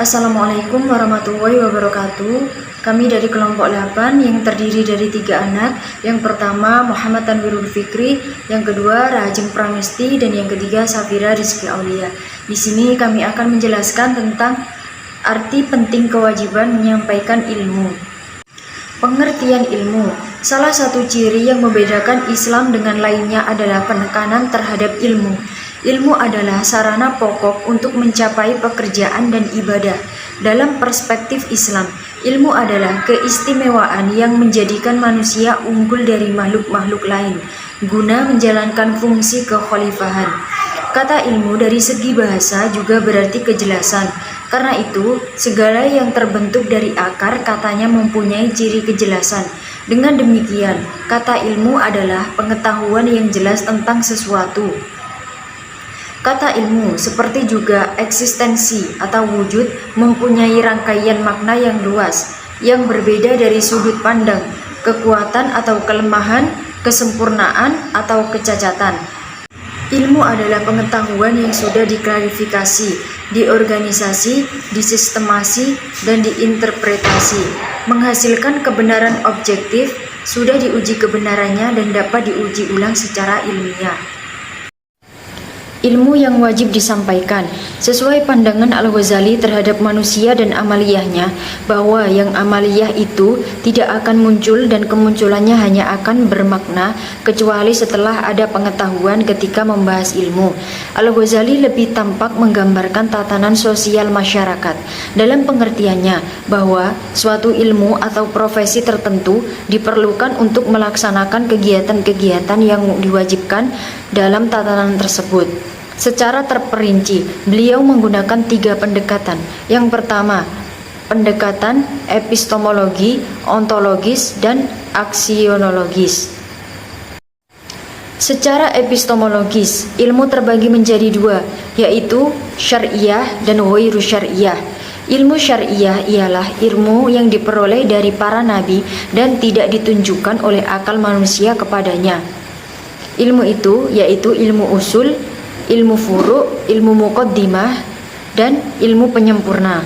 Assalamualaikum warahmatullahi wabarakatuh. Kami dari kelompok 8 yang terdiri dari 3 anak. Yang pertama Muhammad Tanwirul Fikri, yang kedua Rahajeng Pramesti, dan yang ketiga Safira Rizky Aulia. Di sini kami akan menjelaskan tentang arti penting kewajiban menyampaikan ilmu. Pengertian ilmu. Salah satu ciri yang membedakan Islam dengan lainnya adalah penekanan terhadap ilmu. Ilmu adalah sarana pokok untuk mencapai pekerjaan dan ibadah. Dalam perspektif Islam, ilmu adalah keistimewaan yang menjadikan manusia unggul dari makhluk-makhluk lain, guna menjalankan fungsi kekhalifahan. Kata ilmu dari segi bahasa juga berarti kejelasan. Karena itu, segala yang terbentuk dari akar katanya mempunyai ciri kejelasan. Dengan demikian, kata ilmu adalah pengetahuan yang jelas tentang sesuatu. Kata ilmu, seperti juga eksistensi atau wujud, mempunyai rangkaian makna yang luas, yang berbeda dari sudut pandang, kekuatan atau kelemahan, kesempurnaan atau kecacatan. Ilmu adalah pengetahuan yang sudah diklarifikasi, diorganisasi, disistemasi, dan diinterpretasi, menghasilkan kebenaran objektif, sudah diuji kebenarannya dan dapat diuji ulang secara ilmiah. Ilmu yang wajib disampaikan sesuai pandangan Al-Ghazali terhadap manusia dan amaliyahnya, bahwa yang amaliyah itu tidak akan muncul dan kemunculannya hanya akan bermakna kecuali setelah ada pengetahuan. Ketika membahas ilmu, Al-Ghazali lebih tampak menggambarkan tatanan sosial masyarakat dalam pengertiannya bahwa suatu ilmu atau profesi tertentu diperlukan untuk melaksanakan kegiatan-kegiatan yang diwajibkan dalam tatanan tersebut. Secara terperinci, beliau menggunakan 3 pendekatan. Yang pertama, pendekatan epistemologi, ontologis, dan aksionologis. Secara epistemologis, ilmu terbagi menjadi 2, yaitu syariah dan ghairu syariah. Ilmu syariah ialah ilmu yang diperoleh dari para nabi dan tidak ditunjukkan oleh akal manusia kepadanya. Ilmu itu yaitu ilmu usul, ilmu furu', ilmu muqaddimah, dan ilmu penyempurna.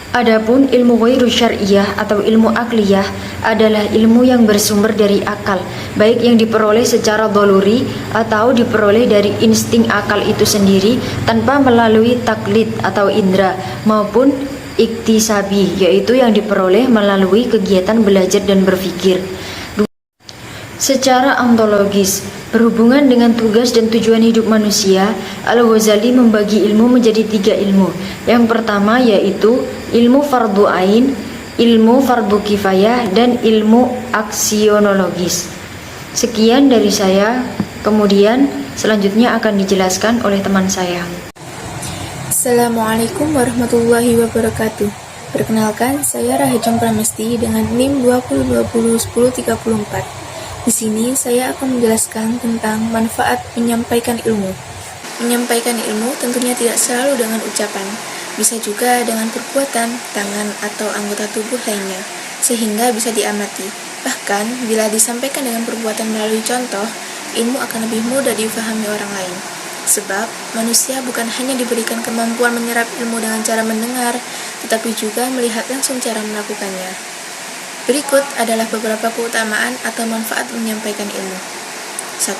Adapun ilmu ghairu syariah atau ilmu akliyah adalah ilmu yang bersumber dari akal, baik yang diperoleh secara dhaluri atau diperoleh dari insting akal itu sendiri tanpa melalui taklid atau indra, maupun iktisabi, yaitu yang diperoleh melalui kegiatan belajar dan berpikir. Secara ontologis, berhubungan dengan tugas dan tujuan hidup manusia, Al-Ghazali membagi ilmu menjadi 3 ilmu. Yang pertama yaitu ilmu fardu ain, ilmu fardu kifayah, dan ilmu aksionologis. Sekian dari saya, kemudian selanjutnya akan dijelaskan oleh teman saya. Assalamualaikum warahmatullahi wabarakatuh. Perkenalkan, saya Rahajeng Pramesti dengan NIM 20201034. Di sini saya akan menjelaskan tentang manfaat menyampaikan ilmu. Menyampaikan ilmu tentunya tidak selalu dengan ucapan, bisa juga dengan perbuatan, tangan, atau anggota tubuh lainnya, sehingga bisa diamati. Bahkan, bila disampaikan dengan perbuatan melalui contoh, ilmu akan lebih mudah difahami orang lain. Sebab, manusia bukan hanya diberikan kemampuan menyerap ilmu dengan cara mendengar, tetapi juga melihat langsung cara melakukannya. Berikut adalah beberapa keutamaan atau manfaat menyampaikan ilmu. 1.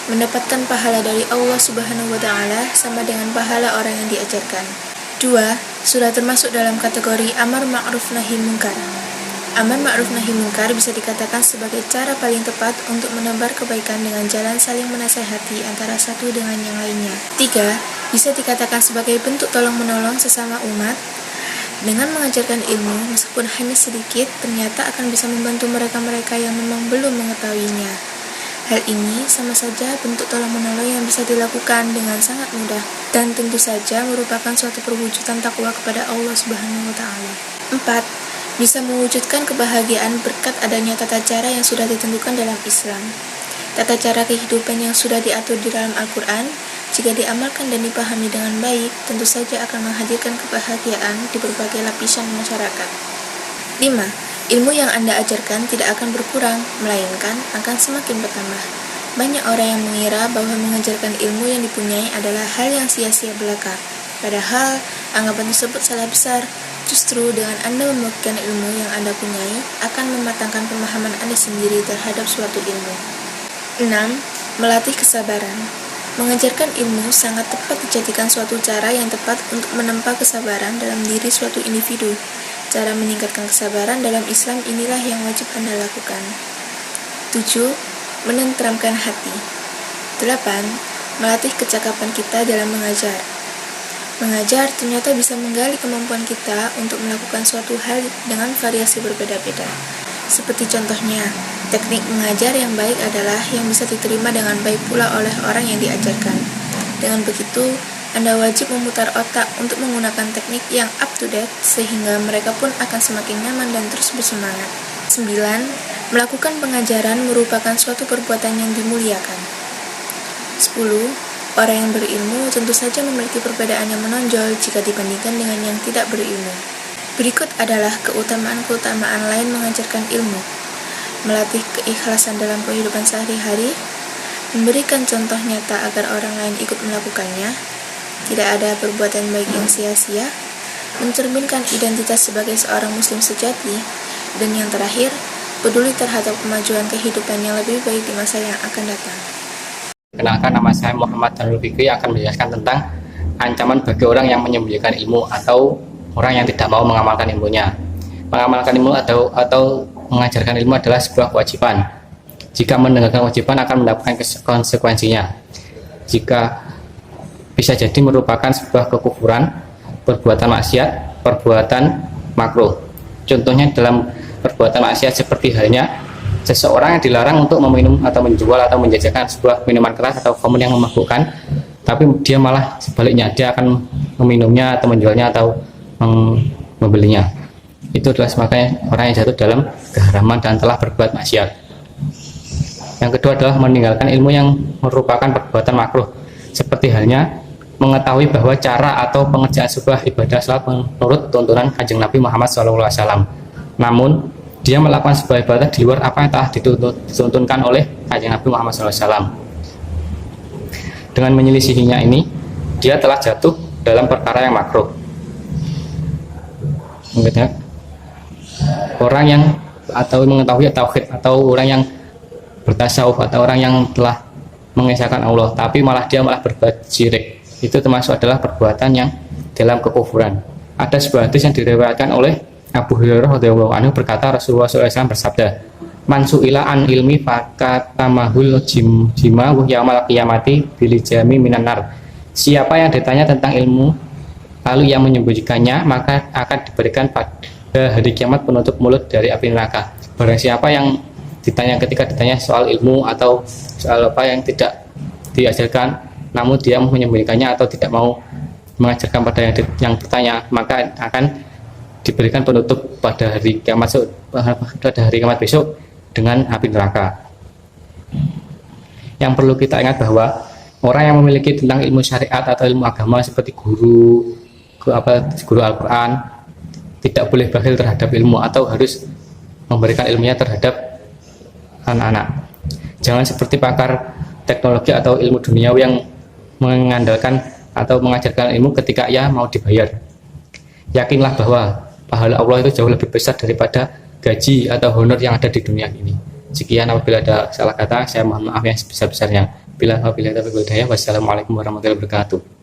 Mendapatkan pahala dari Allah Subhanahu wa Ta'ala sama dengan pahala orang yang diajarkan. 2. Sudah termasuk dalam kategori amar ma'ruf nahi munkar. Amar ma'ruf nahi munkar bisa dikatakan sebagai cara paling tepat untuk menebar kebaikan dengan jalan saling menasehati antara satu dengan yang lainnya. 3. Bisa dikatakan sebagai bentuk tolong-menolong sesama umat. Dengan mengajarkan ilmu, meskipun hanya sedikit, ternyata akan bisa membantu mereka-mereka yang memang belum mengetahuinya. Hal ini sama saja bentuk tolong-menolong yang bisa dilakukan dengan sangat mudah, dan tentu saja merupakan suatu perwujudan takwa kepada Allah Subhanahu wa Ta'ala. 4. Bisa mewujudkan kebahagiaan berkat adanya tata cara yang sudah ditentukan dalam Islam. Tata cara kehidupan yang sudah diatur di dalam Al-Quran, jika diamalkan dan dipahami dengan baik, tentu saja akan menghadirkan kebahagiaan di berbagai lapisan masyarakat. 5. Ilmu yang Anda ajarkan tidak akan berkurang, melainkan akan semakin bertambah. Banyak orang yang mengira bahwa mengajarkan ilmu yang dipunyai adalah hal yang sia-sia belaka. Padahal, anggapan tersebut salah besar. Justru dengan Anda membagikan ilmu yang Anda punyai akan mematangkan pemahaman Anda sendiri terhadap suatu ilmu. 6. Melatih kesabaran. Mengajarkan ilmu sangat tepat dijadikan suatu cara yang tepat untuk menempa kesabaran dalam diri suatu individu. Cara meningkatkan kesabaran dalam Islam inilah yang wajib Anda lakukan. 7. Menenteramkan hati. 8. Melatih kecakapan kita dalam mengajar. Mengajar ternyata bisa menggali kemampuan kita untuk melakukan suatu hal dengan variasi berbeda-beda. Seperti contohnya, teknik mengajar yang baik adalah yang bisa diterima dengan baik pula oleh orang yang diajarkan. Dengan begitu, Anda wajib memutar otak untuk menggunakan teknik yang up to date sehingga mereka pun akan semakin nyaman dan terus bersemangat. 9. Melakukan pengajaran merupakan suatu perbuatan yang dimuliakan. 10. Orang yang berilmu tentu saja memiliki perbedaan yang menonjol jika dibandingkan dengan yang tidak berilmu. Berikut adalah keutamaan-keutamaan lain mengajarkan ilmu. Melatih keikhlasan dalam kehidupan sehari-hari, memberikan contoh nyata agar orang lain ikut melakukannya, tidak ada perbuatan baik yang sia-sia, mencerminkan identitas sebagai seorang muslim sejati, dan yang terakhir, peduli terhadap kemajuan kehidupan yang lebih baik di masa yang akan datang. Kenalkan, nama saya Muhammad Wirul Fikri akan menjelaskan tentang ancaman bagi orang yang menyembunyikan ilmu atau orang yang tidak mau mengamalkan ilmunya. Mengamalkan ilmu atau mengajarkan ilmu adalah sebuah kewajiban. Jika meninggalkan kewajiban akan mendapatkan konsekuensinya. Jika bisa jadi merupakan sebuah kekufuran, perbuatan maksiat, perbuatan makruh. Contohnya dalam perbuatan maksiat seperti halnya seseorang yang dilarang untuk meminum atau menjual atau menjajakan sebuah minuman keras atau khamr yang memabukkan, tapi dia malah sebaliknya, dia akan meminumnya atau menjualnya atau membelinya. Itu adalah makanya orang yang jatuh dalam keharaman dan telah berbuat maksiat. Yang kedua adalah meninggalkan ilmu yang merupakan perbuatan makruh, seperti halnya mengetahui bahwa cara atau pengerjaan sebuah ibadah salat menurut tuntunan Kanjeng Nabi Muhammad SAW. Namun dia melakukan sebuah ibadah di luar apa yang telah dituntunkan oleh Kanjeng Nabi Muhammad SAW. Dengan menyelisihinya ini, dia telah jatuh dalam perkara yang makruh. Orang yang atau mengetahui tauhid atau orang yang bertasawuf atau orang yang telah mengesahkan Allah, tapi dia malah berbuat syirik, itu termasuk adalah perbuatan yang dalam kekufuran. Ada sebuah hadis yang diriwayatkan oleh Abu Hurairah radhiyallahu anhu berkata, Rasulullah SAW bersabda, "Man su'ila an ilmi fakatamahul jima yaumil qiyamati bilijami minan nar." Siapa yang ditanya tentang ilmu lalu yang menyembunyikannya, maka akan diberikan pada hari kiamat penutup mulut dari api neraka. Barang siapa yang ketika ditanya soal ilmu atau soal apa yang tidak diajarkan, namun dia menyembunyikannya atau tidak mau mengajarkan pada yang bertanya, maka akan diberikan penutup pada hari kiamat besok dengan api neraka. Yang perlu kita ingat bahwa orang yang memiliki tentang ilmu syariat atau ilmu agama seperti guru Al-Quran tidak boleh bakhil terhadap ilmu atau harus memberikan ilmunya terhadap anak-anak. Jangan seperti pakar teknologi atau ilmu duniawi yang mengandalkan atau mengajarkan ilmu ketika ia mau dibayar. Yakinlah bahwa pahala Allah itu jauh lebih besar daripada gaji atau honor yang ada di dunia ini. Sekian, apabila ada salah kata, saya mohon maaf yang sebesar-besarnya. Wassalamualaikum warahmatullahi wabarakatuh.